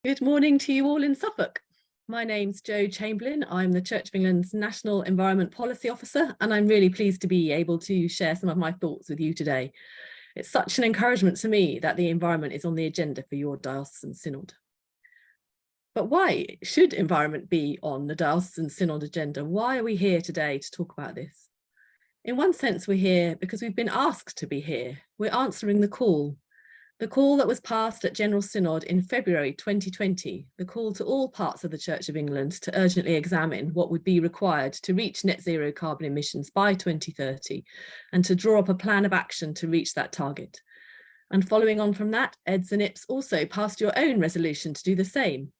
Good morning to you all in Suffolk. My name's Jo Chamberlain. I'm the Church of England's National Environment Policy Officer, and I'm really pleased to be able to share some of my thoughts with you today. It's such an encouragement to me that the environment is on the agenda for your Diocesan Synod. But why should environment be on the Diocesan Synod agenda? Why are we here today to talk about this? In one sense, we're here because we've been asked to be here. We're answering the call that was passed at General Synod in February 2020, the call to all parts of the Church of England to urgently examine what would be required to reach net zero carbon emissions by 2030 and to draw up a plan of action to reach that target. And following on from that, EDS and IPS also passed your own resolution to do the same.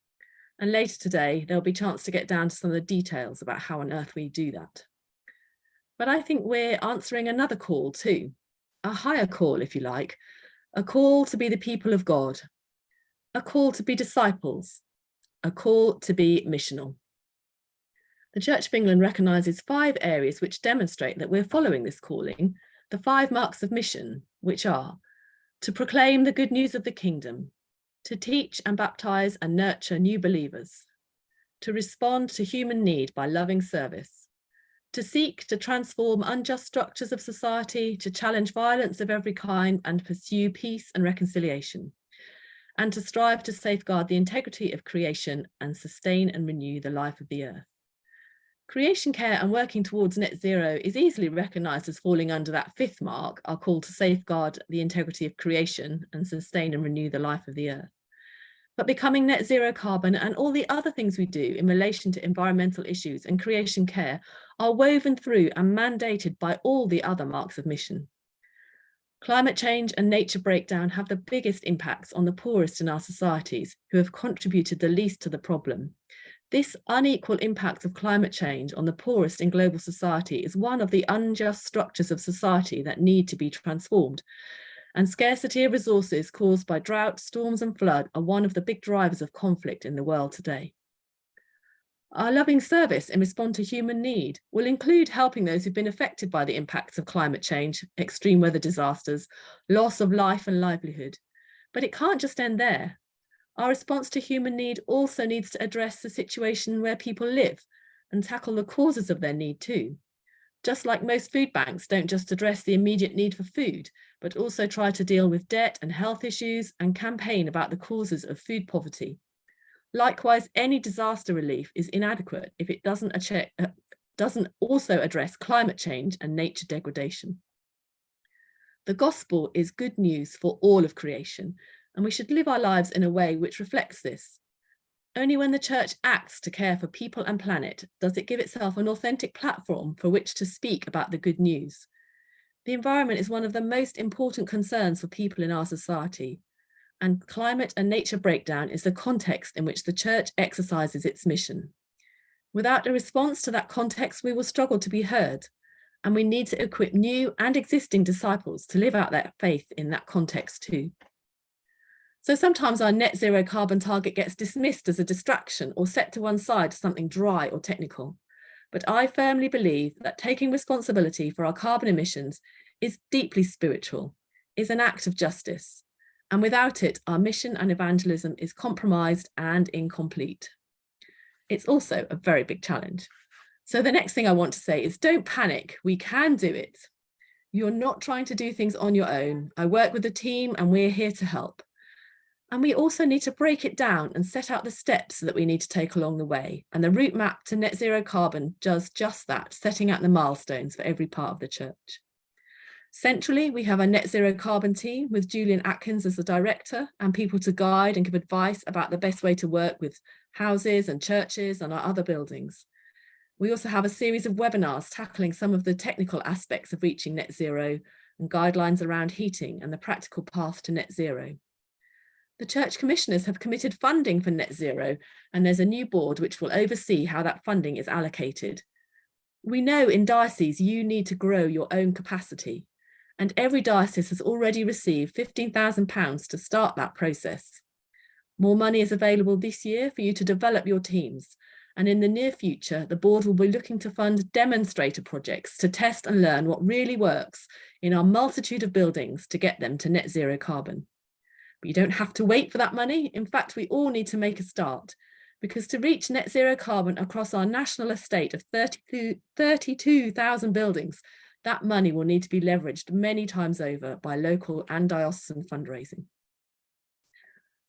And later today, there'll be a chance to get down to some of the details about how on earth we do that. But I think we're answering another call too, a higher call, if you like, a call to be the people of God, a call to be disciples, a call to be missional. The Church of England recognises 5 areas which demonstrate that we're following this calling, the 5 marks of mission, which are to proclaim the good news of the kingdom, to teach and baptise and nurture new believers, to respond to human need by loving service, to seek to transform unjust structures of society, to challenge violence of every kind and pursue peace and reconciliation, and to strive to safeguard the integrity of creation and sustain and renew the life of the earth. Creation care and working towards net zero is easily recognised as falling under that 5th mark, our call to safeguard the integrity of creation and sustain and renew the life of the earth. But becoming net zero carbon and all the other things we do in relation to environmental issues and creation care are woven through and mandated by all the other marks of mission. Climate change and nature breakdown have the biggest impacts on the poorest in our societies, who have contributed the least to the problem. This unequal impact of climate change on the poorest in global society is one of the unjust structures of society that need to be transformed. And scarcity of resources caused by drought, storms and flood are one of the big drivers of conflict in the world today. Our loving service in response to human need will include helping those who've been affected by the impacts of climate change, extreme weather disasters, loss of life and livelihood. But it can't just end there. Our response to human need also needs to address the situation where people live and tackle the causes of their need too. Just like most food banks don't just address the immediate need for food, but also try to deal with debt and health issues and campaign about the causes of food poverty. Likewise, any disaster relief is inadequate if it doesn't also address climate change and nature degradation. The gospel is good news for all of creation, and we should live our lives in a way which reflects this. Only when the Church acts to care for people and planet does it give itself an authentic platform for which to speak about the good news. The environment is one of the most important concerns for people in our society, and climate and nature breakdown is the context in which the Church exercises its mission. Without a response to that context, we will struggle to be heard, and we need to equip new and existing disciples to live out their faith in that context too. So sometimes our net zero carbon target gets dismissed as a distraction or set to one side as something dry or technical. But I firmly believe that taking responsibility for our carbon emissions is deeply spiritual, is an act of justice. And without it, our mission and evangelism is compromised and incomplete. It's also a very big challenge. So the next thing I want to say is don't panic, we can do it. You're not trying to do things on your own. I work with a team and we're here to help. And we also need to break it down and set out the steps that we need to take along the way. And the route map to net zero carbon does just that, setting out the milestones for every part of the Church. Centrally, we have a net zero carbon team with Julian Atkins as the director and people to guide and give advice about the best way to work with houses and churches and our other buildings. We also have a series of webinars tackling some of the technical aspects of reaching net zero and guidelines around heating and the practical path to net zero. The Church Commissioners have committed funding for net zero, and there's a new board which will oversee how that funding is allocated. We know in dioceses you need to grow your own capacity, and every diocese has already received £15,000 to start that process. More money is available this year for you to develop your teams, and in the near future, the board will be looking to fund demonstrator projects to test and learn what really works in our multitude of buildings to get them to net zero carbon. But you don't have to wait for that money. In fact, we all need to make a start, because to reach net zero carbon across our national estate of 32,000 buildings, that money will need to be leveraged many times over by local and diocesan fundraising.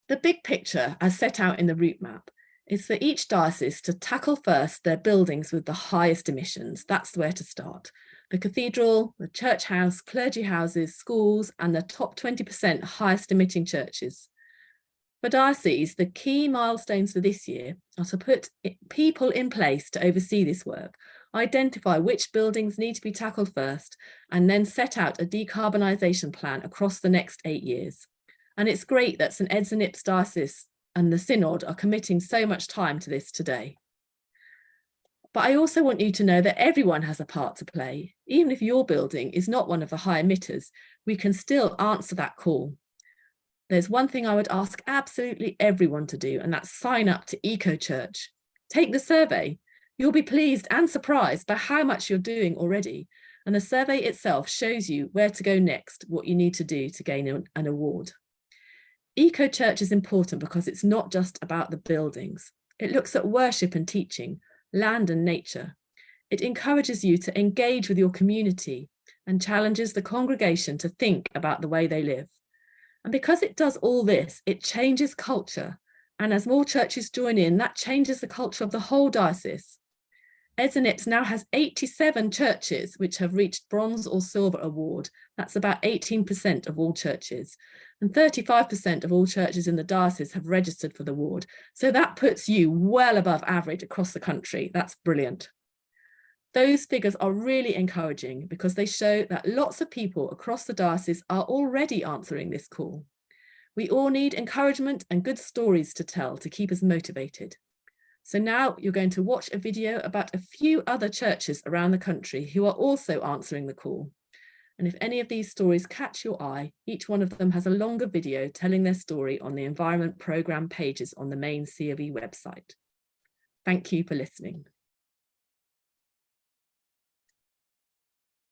The big picture, as set out in the route map, is for each diocese to tackle first their buildings with the highest emissions. That's where to start. The cathedral, the church house, clergy houses, schools, and the top 20% highest emitting churches. For dioceses, the key milestones for this year are to put people in place to oversee this work, identify which buildings need to be tackled first, and then set out a decarbonisation plan across the next 8 years. And it's great that St Ed's and Nips Diocese and the Synod are committing so much time to this today. But I also want you to know that everyone has a part to play. Even if your building is not one of the high emitters, we can still answer that call. There's one thing I would ask absolutely everyone to do, and that's sign up to EcoChurch. Take the survey. You'll be pleased and surprised by how much you're doing already. And the survey itself shows you where to go next, what you need to do to gain an award. EcoChurch is important because it's not just about the buildings. It looks at worship and teaching, land and nature. It encourages you to engage with your community and challenges the congregation to think about the way they live. And because it does all this, it changes culture. And as more churches join in, that changes the culture of the whole diocese. Eds and Nips now has 87 churches which have reached bronze or silver award. That's about 18% of all churches. And 35% of all churches in the diocese have registered for the award. So that puts you well above average across the country. That's brilliant. Those figures are really encouraging because they show that lots of people across the diocese are already answering this call. We all need encouragement and good stories to tell to keep us motivated. So now you're going to watch a video about a few other churches around the country who are also answering the call. And if any of these stories catch your eye, each one of them has a longer video telling their story on the Environment Programme pages on the main COE website. Thank you for listening.